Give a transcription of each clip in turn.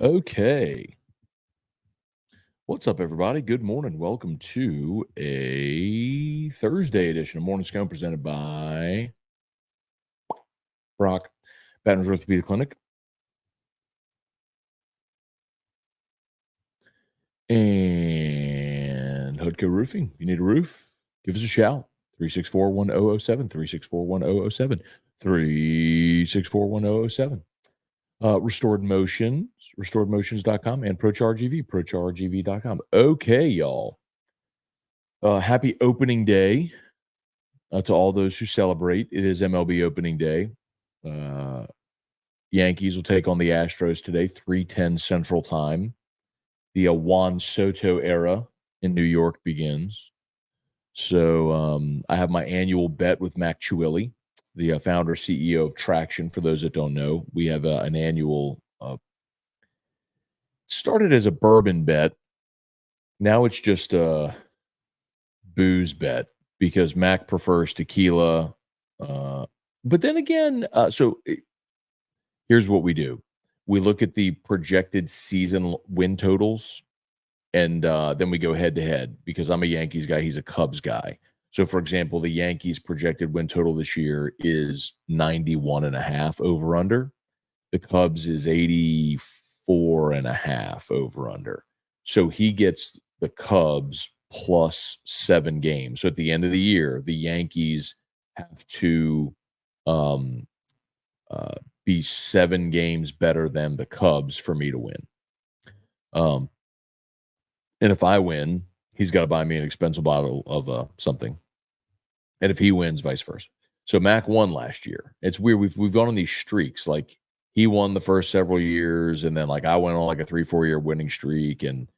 Okay. What's up, everybody? Good morning. Welcome to a Thursday edition of Morning Scone presented by Brock, Baton Rouge Orthopedic Clinic, and Hoodco Roofing. If you need a roof, give us a shout. 364-1007, 364-1007, 364-1007. Restored Motions, restoredmotions.com, and ProChargeEV, ProChargeEV.com. Okay, y'all. Happy opening day to all those who celebrate. It is MLB opening day. Yankees will take on the Astros today, 3:10 Central Time. The Juan Soto era in New York begins. So I have my annual bet with Mac Chuilly, the founder CEO of Traction. For those that don't know, we have an annual. Started as a bourbon bet. Now it's just a booze bet because Mac prefers tequila. But then again, here's what we do. We look at the projected season win totals, and then we go head to head because I'm a Yankees guy. He's a Cubs guy. So, for example, the Yankees' projected win total this year is 91.5 over under. The Cubs is 84.5 over under. So he gets the Cubs plus 7 games. So at the end of the year, the Yankees have to be 7 games better than the Cubs for me to win. And if I win, he's got to buy me an expensive bottle of something. And if he wins, vice versa. So Mac won last year. It's weird. We've gone on these streaks. Like he won the first several years, and then like I went on like a 3-4 year winning streak, and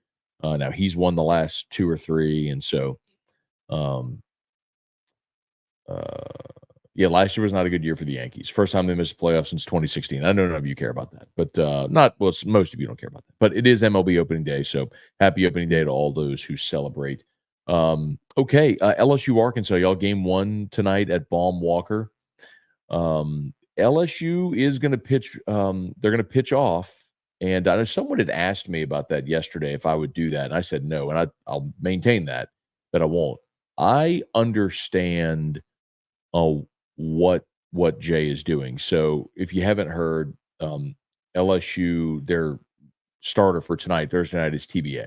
now he's won the last 2 or 3. And so, yeah, last year was not a good year for the Yankees. First time they missed the playoffs since 2016. I know none of you care about that, but most of you don't care about that. But it is MLB opening day, so happy opening day to all those who celebrate. Okay, LSU Arkansas, y'all, game 1 tonight at Baum Walker. LSU is going to pitch. They're going to pitch off. And I know someone had asked me about that yesterday if I would do that. And I said no. And I'll maintain that I won't. I understand what Jay is doing. So if you haven't heard, LSU, their starter for tonight, Thursday night, is TBA.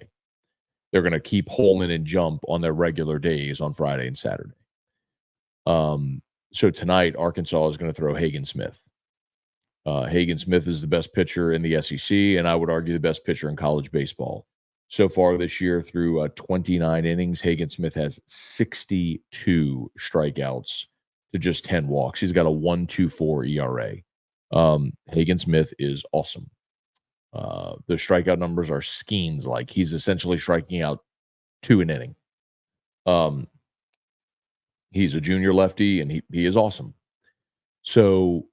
They're going to keep Holman and Jump on their regular days on Friday and Saturday. So tonight, Arkansas is going to throw Hagen Smith. Hagen Smith is the best pitcher in the SEC, and I would argue the best pitcher in college baseball. So far this year, through 29 innings, Hagen Smith has 62 strikeouts to just 10 walks. He's got a 1.24 ERA. Hagen Smith is awesome. The strikeout numbers are Skeens like. He's essentially striking out 2 an inning. He's a junior lefty, and he is awesome. So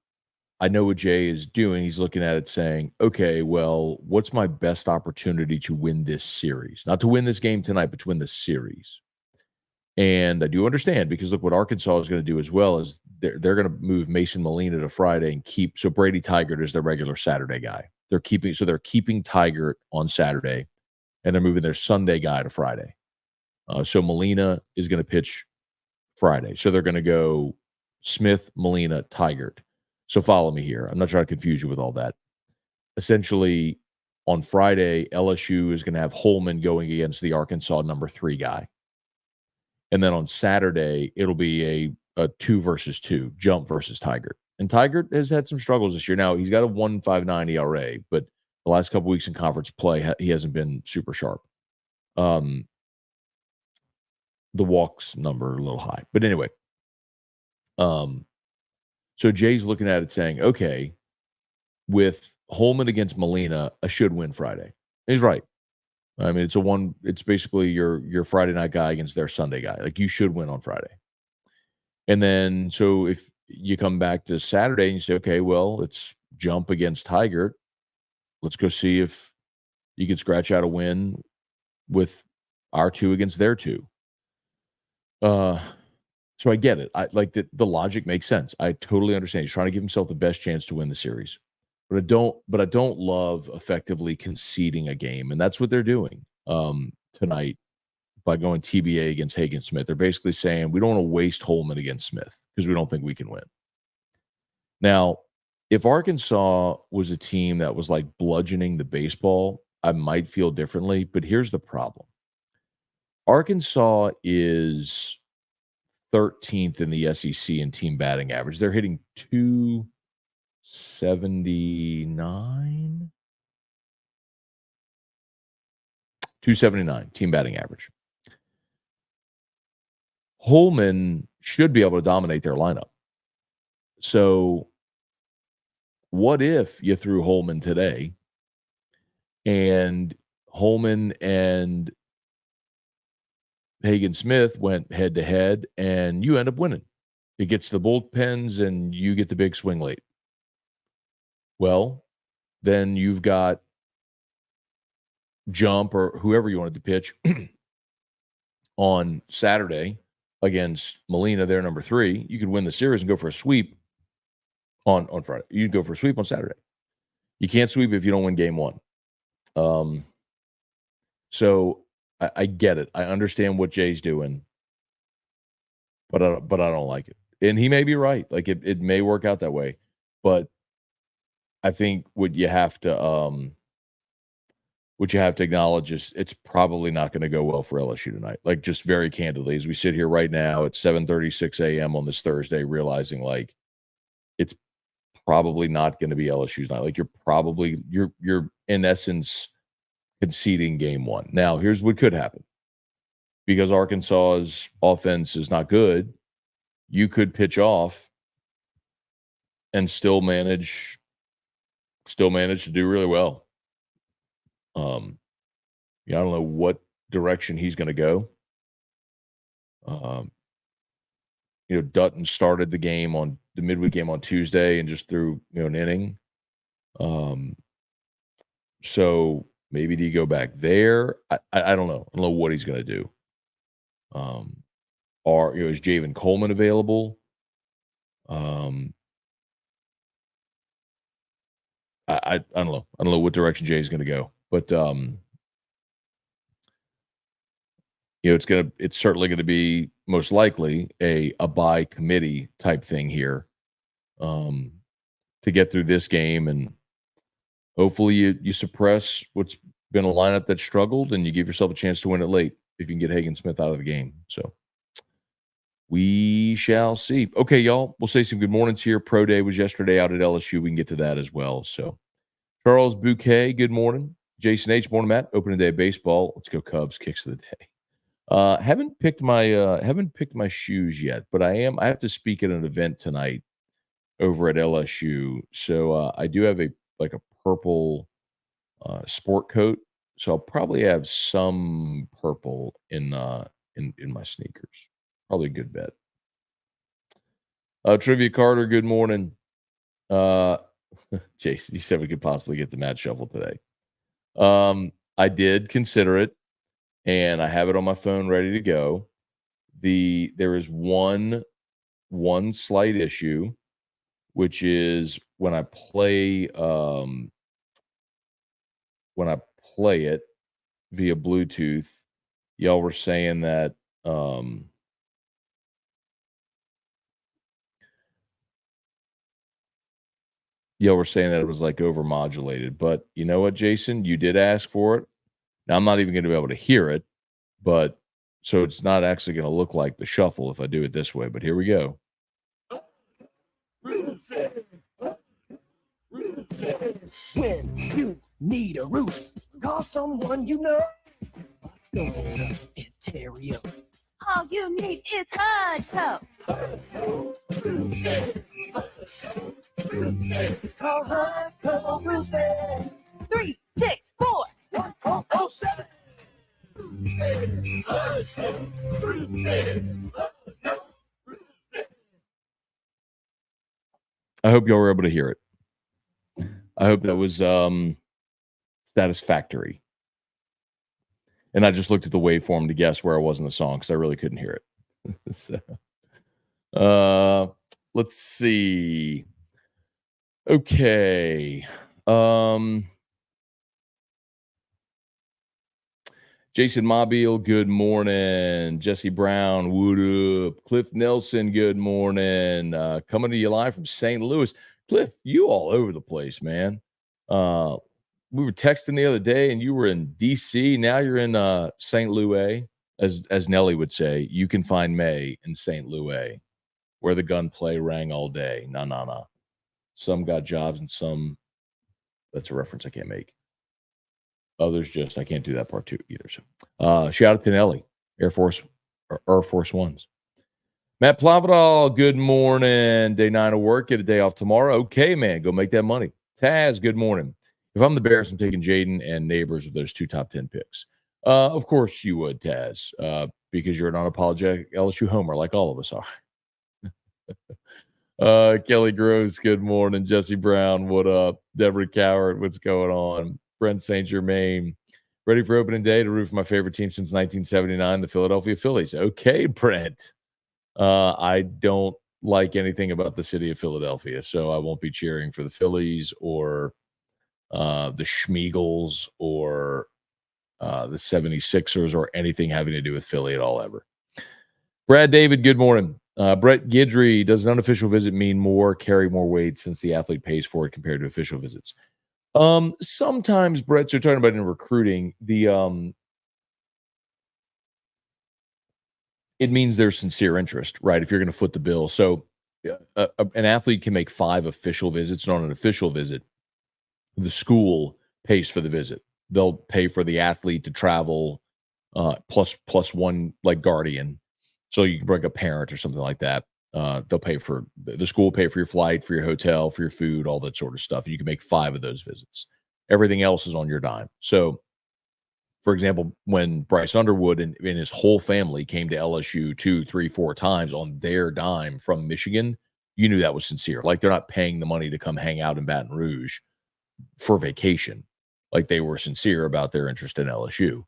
I know what Jay is doing. He's looking at it saying, okay, well, what's my best opportunity to win this series? Not to win this game tonight, but to win the series. And I do understand, because look what Arkansas is going to do as well is they're going to move Mason Molina to Friday and keep, so Brady Tigert is their regular Saturday guy. They're keeping Tigert on Saturday, and they're moving their Sunday guy to Friday. So Molina is going to pitch Friday. So they're going to go Smith, Molina, Tigert. So follow me here. I'm not trying to confuse you with all that. Essentially, on Friday, LSU is going to have Holman going against the Arkansas number 3 guy. And then on Saturday, it'll be a 2 versus 2, Jump versus Tigert. And Tigert has had some struggles this year. Now, he's got a 1.59 ERA, but the last couple weeks in conference play, he hasn't been super sharp. The walks number a little high. But anyway, so Jay's looking at it saying, okay, with Holman against Molina, I should win Friday. He's right. I mean, it's basically your Friday night guy against their Sunday guy. Like, you should win on Friday. And then, so if you come back to Saturday and you say, okay, well, let's Jump against Tigert. Let's go see if you can scratch out a win with our 2 against their 2. So I get it. I like that. The logic makes sense. I totally understand. He's trying to give himself the best chance to win the series. but I don't love effectively conceding a game, and that's what they're doing tonight by going TBA against Hagen Smith. They're basically saying we don't want to waste Holman against Smith because we don't think we can win. Now, if Arkansas was a team that was like bludgeoning the baseball, I might feel differently, but here's the problem. Arkansas is 13th in the SEC in team batting average. They're hitting 279, 279 team batting average. Holman should be able to dominate their lineup. So what if you threw Holman today and Holman and Hagen Smith went head to head and you end up winning? It gets the bullpens and you get the big swing late. Well, then you've got Jump or whoever you wanted to pitch on Saturday against Molina, their number 3. You could win the series and go for a sweep on Friday. You can go for a sweep on Saturday. You can't sweep if you don't win game 1. So I get it. I understand what Jay's doing, but I don't like it. And he may be right. Like it may work out that way, but I think what you have to acknowledge is it's probably not going to go well for LSU tonight. Like just very candidly, as we sit here right now at 7:36 a.m. on this Thursday, realizing like it's probably not going to be LSU's night. Like you're in essence conceding game 1. Now, here's what could happen. Because Arkansas's offense is not good, you could pitch off and still manage to do really well. Yeah, I don't know what direction he's going to go. Dutton started the midweek game on Tuesday and just threw, an inning. So maybe do you go back there? I don't know. I don't know what he's going to do. Is Javen Coleman available? I don't know. I don't know what direction Jay's going to go, but it's certainly going to be most likely a by committee type thing here, to get through this game, and hopefully you suppress what's been a lineup that struggled, and you give yourself a chance to win it late if you can get Hagen Smith out of the game. So we shall see. Okay, y'all, we'll say some good mornings here. Pro Day was yesterday out at LSU. We can get to that as well. So Charles Bouquet, good morning. Jason H, morning, Matt. Opening day of baseball. Let's go Cubs. Kicks of the day. Haven't picked my shoes yet, but I have to speak at an event tonight over at LSU. So I do have a purple sport coat. So I'll probably have some purple in my sneakers. Probably a good bet. Trivia Carter, good morning. Jason, you said we could possibly get the Mad Shuffle today. I did consider it, and I have it on my phone ready to go. There is one slight issue, which is when I play it via Bluetooth, y'all were saying that it was like overmodulated. But you know what, Jason? You did ask for it. Now I'm not even going to be able to hear it, but so it's not actually going to look like the shuffle if I do it this way. But here we go. When you need a roof, call someone you know. Ontario. All you need is Hudco. Call Hudco Roofing. 364-1407. I hope y'all were able to hear it. I hope that was satisfactory. And I just looked at the waveform to guess where I was in the song because I really couldn't hear it. So, let's see. Okay. Jason Mobile, good morning. Jesse Brown, wood up. Cliff Nelson, good morning. Coming to you live from St. Louis. Cliff, you all over the place, man. We were texting the other day, and you were in D.C. Now you're in St. Louis, as Nelly would say. You can find May in St. Louis, where the gunplay rang all day. Nah. Some got jobs, and some. That's a reference I can't make. Others just I can't do that part too either. So, shout out to Nelly, Air Force Ones. Matt Plavidal, good morning. Day 9 of work, get a day off tomorrow. Okay, man, go make that money. Taz, good morning. If I'm the Bears, I'm taking Jaden and Neighbors with those 2 top 10 picks. Of course you would, Taz, because you're an unapologetic LSU homer like all of us are. Kelly Gross, good morning. Jesse Brown, what up? Deborah Coward, what's going on? Brent St. Germain, ready for opening day to root for my favorite team since 1979, the Philadelphia Phillies. Okay, Brent. I don't like anything about the city of Philadelphia, so I won't be cheering for the Phillies or the Schmeagles or the 76ers or anything having to do with Philly at all ever. Brad David, good morning. Brett Gidry, does an unofficial visit mean carry more weight since the athlete pays for it compared to official visits? Sometimes, Brett, so you're talking about in recruiting, it means there's sincere interest, right? If you're going to foot the bill. So an athlete can make 5 official visits, not an official visit. The school pays for the visit. They'll pay for the athlete to travel plus one like guardian. So you can bring a parent or something like that. They'll pay for the school will pay for your flight, for your hotel, for your food, all that sort of stuff. You can make 5 of those visits. Everything else is on your dime. So, for example, when Bryce Underwood and his whole family came to LSU 2, 3, 4 times on their dime from Michigan, you knew that was sincere. Like they're not paying the money to come hang out in Baton Rouge for vacation. Like they were sincere about their interest in LSU.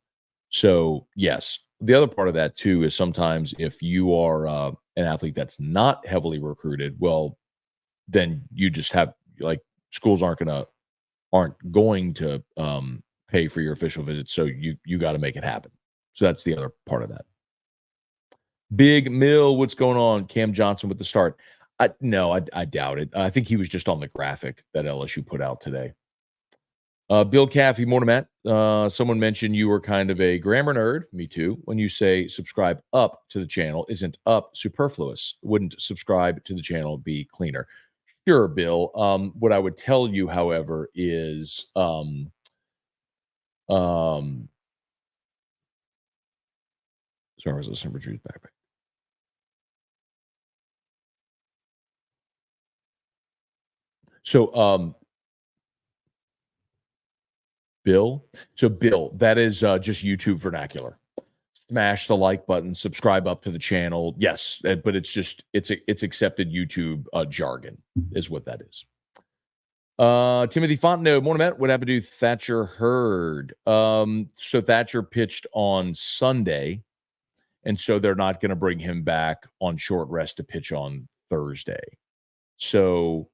So, yes. The other part of that, too, is sometimes if you are an athlete that's not heavily recruited, well, then you just have like schools aren't going to pay for your official visits, so you got to make it happen. So that's the other part of that. Big Mill, what's going on? Cam Johnson with the start. No, I doubt it. I think he was just on the graphic that LSU put out today. Bill Caffey, morning, Matt. Someone mentioned you were kind of a grammar nerd. Me too. When you say subscribe up to the channel, isn't up superfluous? Wouldn't subscribe to the channel be cleaner? Sure, Bill. What I would tell you, however, is sorry, I was listening for Drew's backpack. So, Bill, that is just YouTube vernacular. Smash the like button, subscribe up to the channel. Yes, but it's accepted YouTube jargon is what that is. Timothy Fontenot, morning, Matt. What happened to Thatcher Hurd? So Thatcher pitched on Sunday, and so they're not going to bring him back on short rest to pitch on Thursday. So,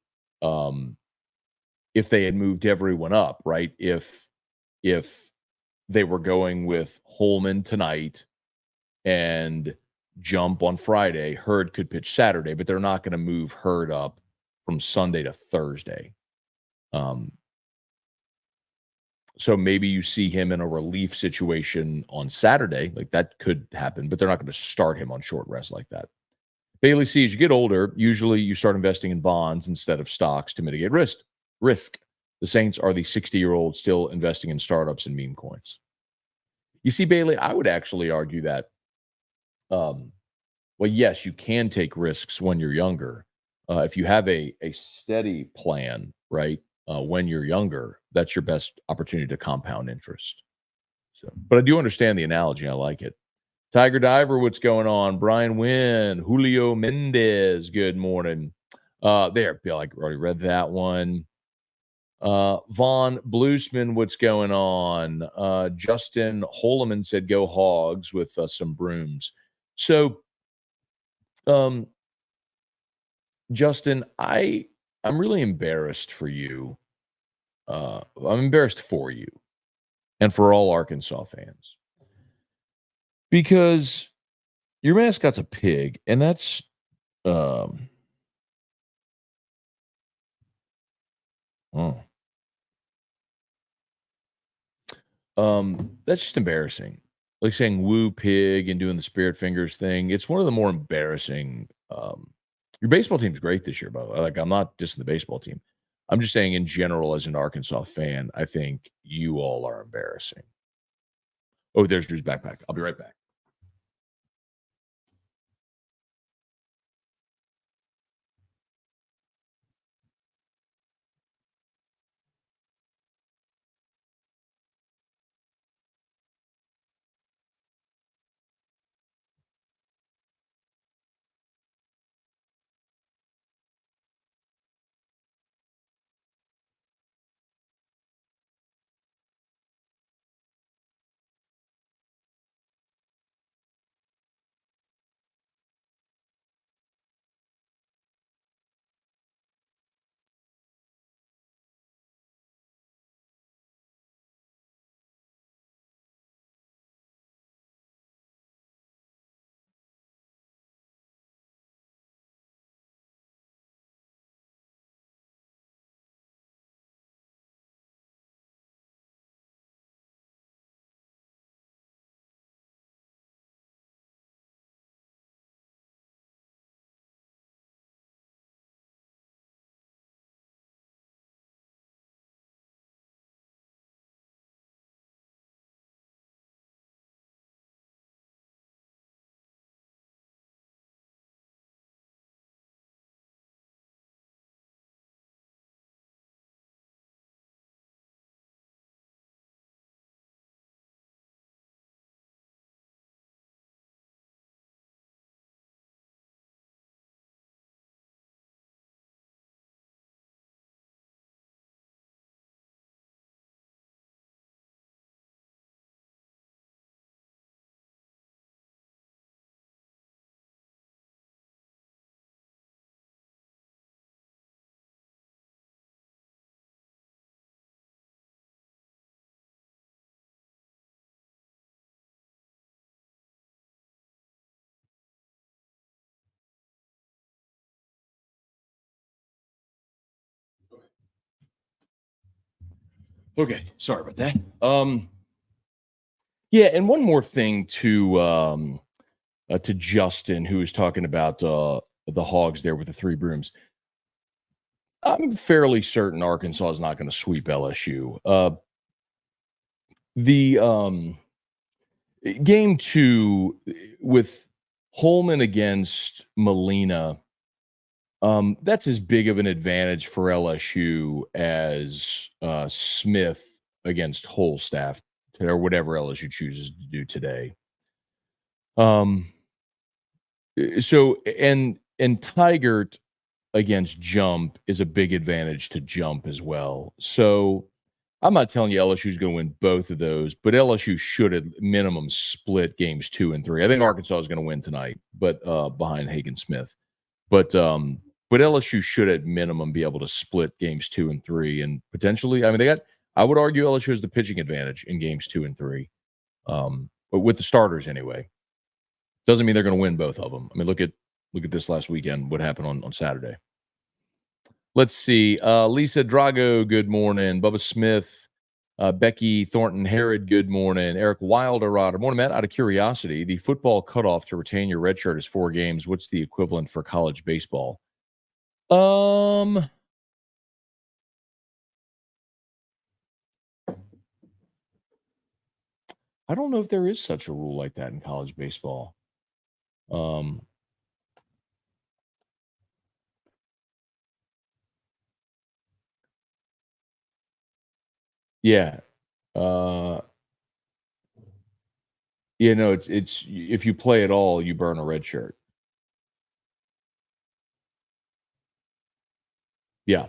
if they had moved everyone up, right? If they were going with Holman tonight and Jump on Friday, Hurd could pitch Saturday, but they're not going to move Hurd up from Sunday to Thursday. So maybe you see him in a relief situation on Saturday, like that could happen, but they're not going to start him on short rest like that. Bailey C, as you get older, usually you start investing in bonds instead of stocks to mitigate risk. The Saints are the 60-year-old still investing in startups and meme coins. You see, Bailey, I would actually argue that, well, yes, you can take risks when you're younger. If you have a steady plan, right, when you're younger, that's your best opportunity to compound interest. So, but I do understand the analogy. I like it. Tiger Diver, what's going on? Brian Wynn, Julio Mendez, good morning. There, Bill, I already read that one. Vaughn Bluesman, what's going on? Justin Holloman said, go Hogs with some brooms. So, Justin, I'm really embarrassed for you I'm embarrassed for you and for all Arkansas fans because your mascot's a pig, and that's um, oh, that's just embarrassing. Like saying "woo pig" and doing the spirit fingers thing. It's one of the more embarrassing. Your baseball team's great this year, by the way. Like, I'm not dissing the baseball team. I'm just saying in general, as an Arkansas fan, I think you all are embarrassing. Oh, there's Drew's backpack. I'll be right back. Okay, sorry about that. Yeah, and one more thing to Justin, who was talking about the Hogs there with the three brooms. I'm fairly certain Arkansas is not going to sweep LSU. The game two with Holman against Molina, that's as big of an advantage for LSU as Smith against Holstaff or whatever LSU chooses to do today. So and Tigert against Jump is a big advantage to Jump as well. So I'm not telling you LSU is going to win both of those, but LSU should at minimum split games 2 and 3. I think Arkansas is going to win tonight, but behind Hagen Smith. But LSU should at minimum be able to split games 2 and 3, and potentially, I mean, I would argue LSU has the pitching advantage in games 2 and 3, but with the starters anyway. Doesn't mean they're going to win both of them. I mean, look at this last weekend. What happened on Saturday? Let's see. Lisa Drago, good morning. Bubba Smith, Becky Thornton Herod, good morning. Eric Wilderod, morning, Matt. Out of curiosity, the football cutoff to retain your red shirt is 4 games. What's the equivalent for college baseball? I don't know if there is such a rule like that in college baseball. Yeah. No, it's if you play at all, you burn a red shirt. Yeah.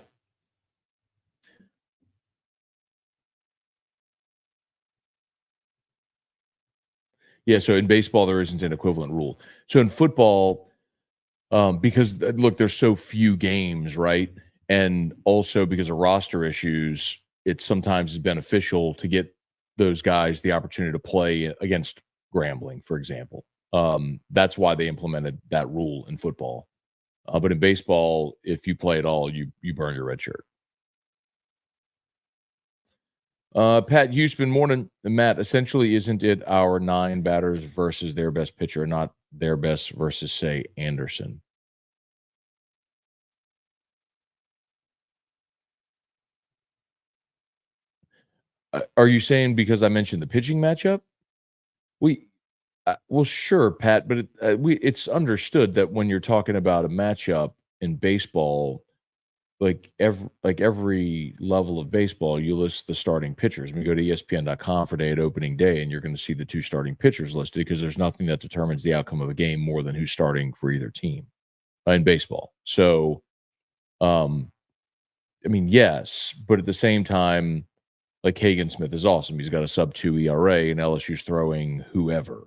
Yeah, so in baseball, there isn't an equivalent rule. So in football, because look, there's so few games, right? And also because of roster issues, it sometimes is beneficial to get those guys the opportunity to play against Grambling, for example. That's why they implemented that rule in football. But in baseball, if you play at all, you burn your red shirt. Pat Houston, morning. Matt, essentially, isn't it our 9 batters versus their best pitcher, not their best versus, say, Anderson? Are you saying because I mentioned the pitching matchup? We well, sure, Pat, but it's understood that when you're talking about a matchup in baseball, every level of baseball, you list the starting pitchers. I mean, go to ESPN.com for day at opening day, and you're going to see the 2 starting pitchers listed because there's nothing that determines the outcome of a game more than who's starting for either team in baseball. So, I mean, yes, but at the same time, like Hagen Smith is awesome. He's got a sub 2 ERA, and LSU's throwing whoever.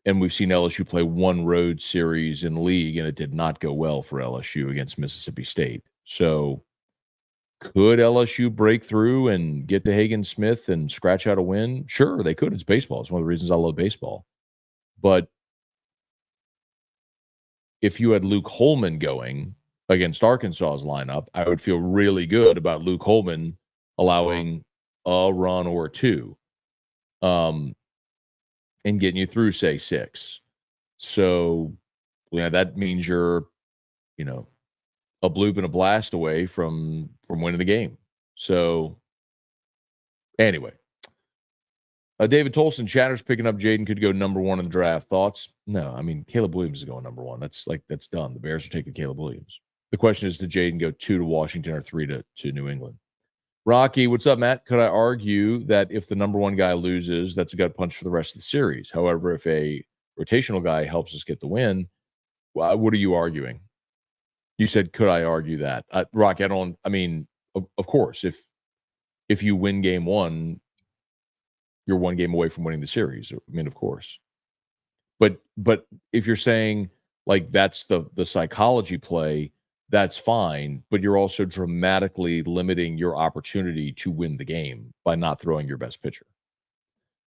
And we've seen LSU play 1 road series in league, and it did not go well for LSU against Mississippi State. So, could LSU break through and get to Hagen Smith and scratch out a win? Sure, they could. It's baseball. It's one of the reasons I love baseball. But if you had Luke Holman going against Arkansas's lineup, I would feel really good about Luke Holman allowing a run or 2. And getting you through, say, 6. So, that means you're, a bloop and a blast away from winning the game. So, anyway. David Tolson, Chatter's picking up Jaden could go number 1 in the draft. Thoughts? No, I mean, Caleb Williams is going number 1. That's done. The Bears are taking Caleb Williams. The question is, did Jaden go 2 to Washington or 3 to New England? Rocky, what's up, Matt? Could I argue that if the number 1 guy loses, that's a gut punch for the rest of the series? However, if a rotational guy helps us get the win, what are you arguing? You said, could I argue that? Rocky, of course, if you win game 1, you're 1 game away from winning the series. I mean, of course. But if you're saying, like, that's the psychology play, that's fine, but you're also dramatically limiting your opportunity to win the game by not throwing your best pitcher.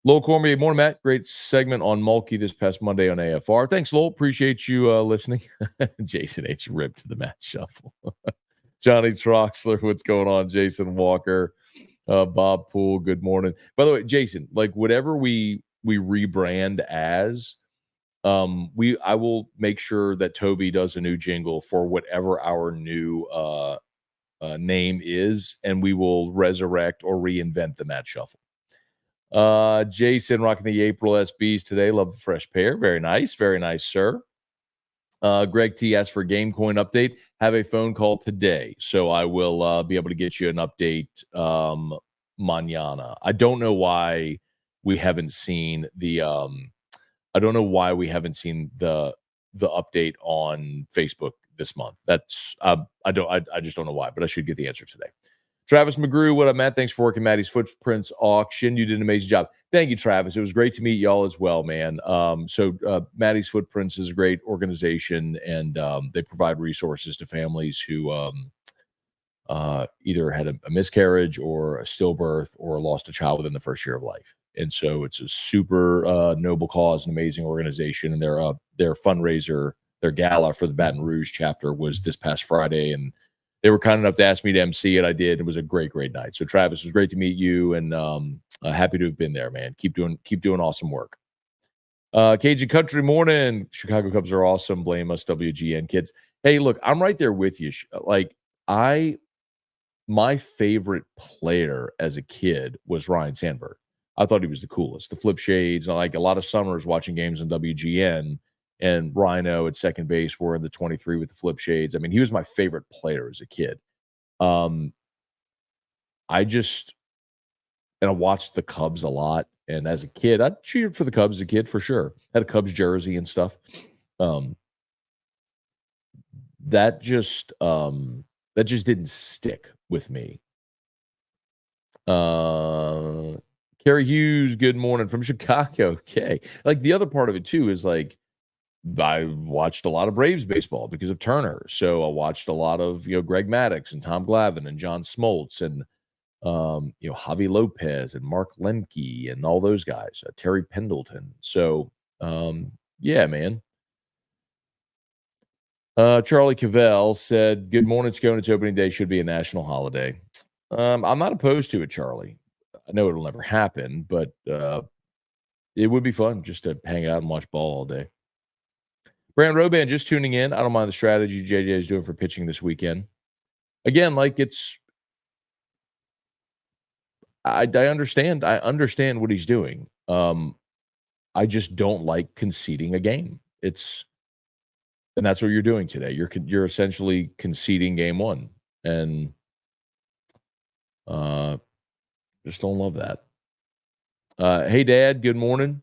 Lowell Cormier, morning, Matt. Great segment on Mulkey this past Monday on AFR. Thanks, Lowell. Appreciate you listening. Jason H. ripped to the match shuffle. Johnny Troxler, what's going on? Jason Walker, Bob Poole, good morning. By the way, Jason, like whatever we rebrand as, I will make sure that Toby does a new jingle for whatever our new name is, and we will resurrect or reinvent the Matt Shuffle. Jason rocking the April SBs today. Love the fresh pair. Very nice, sir. Greg T asked for a game coin update. Have a phone call today, so I will be able to get you an update mañana. I don't know why we haven't seen the update on Facebook this month. That's I just don't know why, but I should get the answer today. Travis McGrew, what up, Matt? Thanks for working Maddie's Footprints auction. You did an amazing job. Thank you, Travis. It was great to meet y'all as well, man. Maddie's Footprints is a great organization, and they provide resources to families who either had a miscarriage or a stillbirth or lost a child within the first year of life. And so it's a super noble cause, an amazing organization. And their fundraiser, their gala for the Baton Rouge chapter was this past Friday. And they were kind enough to ask me to MC it. I did. It was a great, great night. So Travis, it was great to meet you, and happy to have been there, man. Keep doing awesome work. Cajun Country morning. Chicago Cubs are awesome. Blame us, WGN kids. Hey, look, I'm right there with you. Like my favorite player as a kid was Ryan Sandberg. I thought he was the coolest. The flip shades, like a lot of summers watching games on WGN, and Rhino at second base were in the 23 with the flip shades. I mean, he was my favorite player as a kid. I watched the Cubs a lot. And as a kid, I cheered for the Cubs as a kid for sure. Had a Cubs jersey and stuff. That just didn't stick with me. Kerry Hughes, good morning from Chicago. Okay. Like the other part of it too is like I watched a lot of Braves baseball because of Turner. So I watched a lot of, Greg Maddux and Tom Glavine and John Smoltz and, Javi Lopez and Mark Lemke and all those guys, Terry Pendleton. So, yeah, man. Charlie Cavell said, "Good morning, Scone. It's opening day. Should be a national holiday." I'm not opposed to it, Charlie. I know it'll never happen, but it would be fun just to hang out and watch ball all day. Brand Roban just tuning in. I don't mind the strategy JJ is doing for pitching this weekend. Again, I understand. I understand what he's doing. I just don't like conceding a game. And that's what you're doing today. You're essentially conceding game one, and just don't love that. Hey, Dad. Good morning.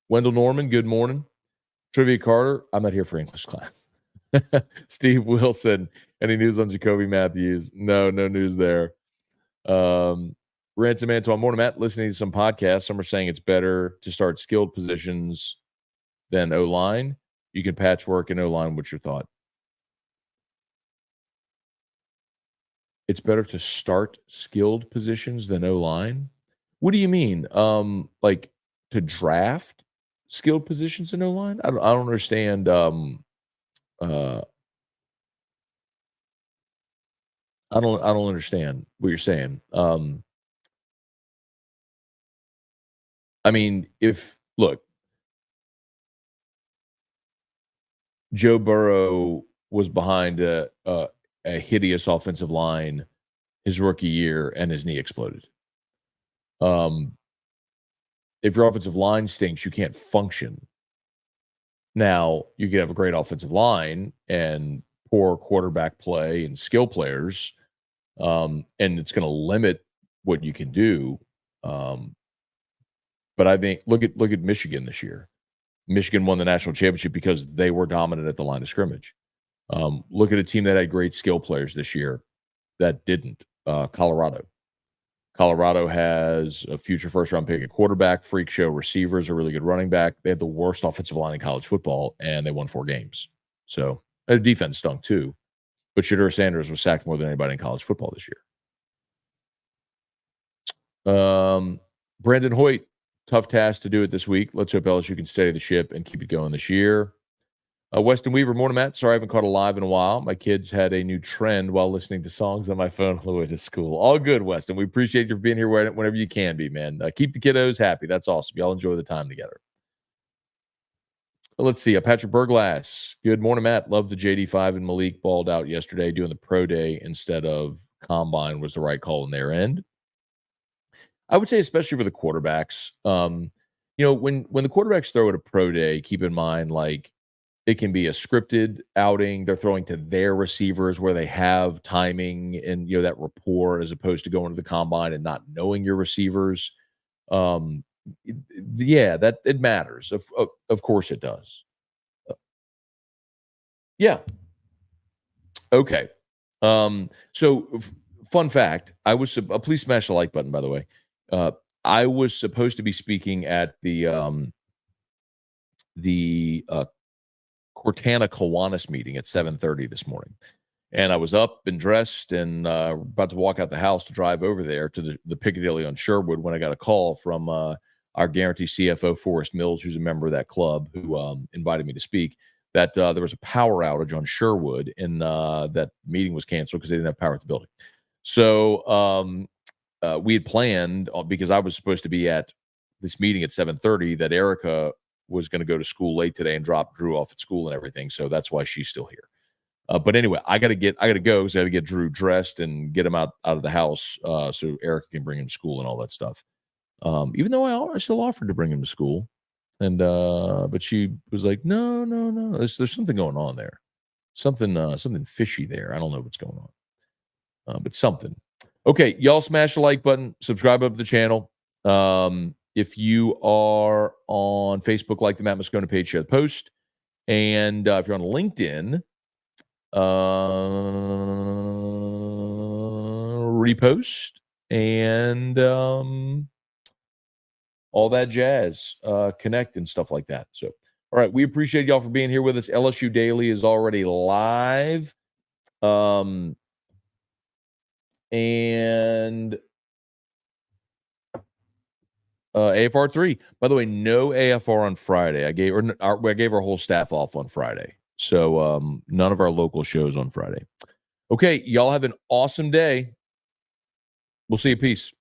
Wendell Norman. Good morning. Trivia Carter. I'm not here for English class. Steve Wilson. Any news on Jacoby Matthews? No news there. Ransom Antoine. Morning, Matt. Listening to some podcasts. Some are saying it's better to start skilled positions than O-line. You can patchwork in O-line. What's your thought? It's better to start skilled positions than O-line? What do you mean? Like to draft skilled positions in O-line? I don't understand. I don't understand what you're saying. I mean, look, Joe Burrow was behind a hideous offensive line his rookie year, and his knee exploded. If your offensive line stinks, you can't function. Now, you could have a great offensive line and poor quarterback play and skill players, and it's going to limit what you can do. But I think look at Michigan this year. Michigan won the national championship because they were dominant at the line of scrimmage. Look at a team that had great skill players this year that didn't. Colorado. Colorado has a future first-round pick at quarterback, freak show receivers, a really good running back. They had the worst offensive line in college football, and they won 4 games. So their defense stunk too. But Shadur Sanders was sacked more than anybody in college football this year. Brandon Hoyt, tough task to do it this week. Let's hope LSU can steady the ship and keep it going this year. Weston Weaver, morning, Matt. Sorry I haven't caught a live in a while. My kids had a new trend while listening to songs on my phone on the way to school. All good, Weston. We appreciate you for being here whenever you can be, man. Keep the kiddos happy. That's awesome. Y'all enjoy the time together. Let's see. Patrick Burglass. Good morning, Matt. Love the JD5 and Malik balled out yesterday. Doing the pro day instead of combine was the right call on their end. I would say, especially for the quarterbacks, when the quarterbacks throw at a pro day, keep in mind, it can be a scripted outing. They're throwing to their receivers where they have timing and, that rapport as opposed to going to the combine and not knowing your receivers. That it matters. Of course it does. Yeah. Okay. Fun fact, please smash the like button, by the way. I was supposed to be speaking at the Cortana Kiwanis meeting at 7:30 this morning. And I was up and dressed and about to walk out the house to drive over there to the Piccadilly on Sherwood when I got a call from our guarantee CFO, Forrest Mills, who's a member of that club, who invited me to speak, that there was a power outage on Sherwood and that meeting was canceled because they didn't have power at the building. So we had planned, because I was supposed to be at this meeting at 7:30, that Erica was going to go to school late today and drop Drew off at school and everything. So that's why she's still here. But anyway, I got to go because I got to get Drew dressed and get him out of the house so Erica can bring him to school and all that stuff. Even though I still offered to bring him to school, and but she was like, no. There's something going on there, something fishy there. I don't know what's going on, but something. Okay, y'all smash the like button, subscribe up to the channel. If you are on Facebook, like the Matt Moscona page, share the post. And if you're on LinkedIn, repost and all that jazz, connect and stuff like that. So All right. We appreciate y'all for being here with us. LSU Daily is already live. And AFR 3. By the way, no AFR on Friday. I gave our whole staff off on Friday. So none of our local shows on Friday. Okay, y'all have an awesome day. We'll see you. Peace.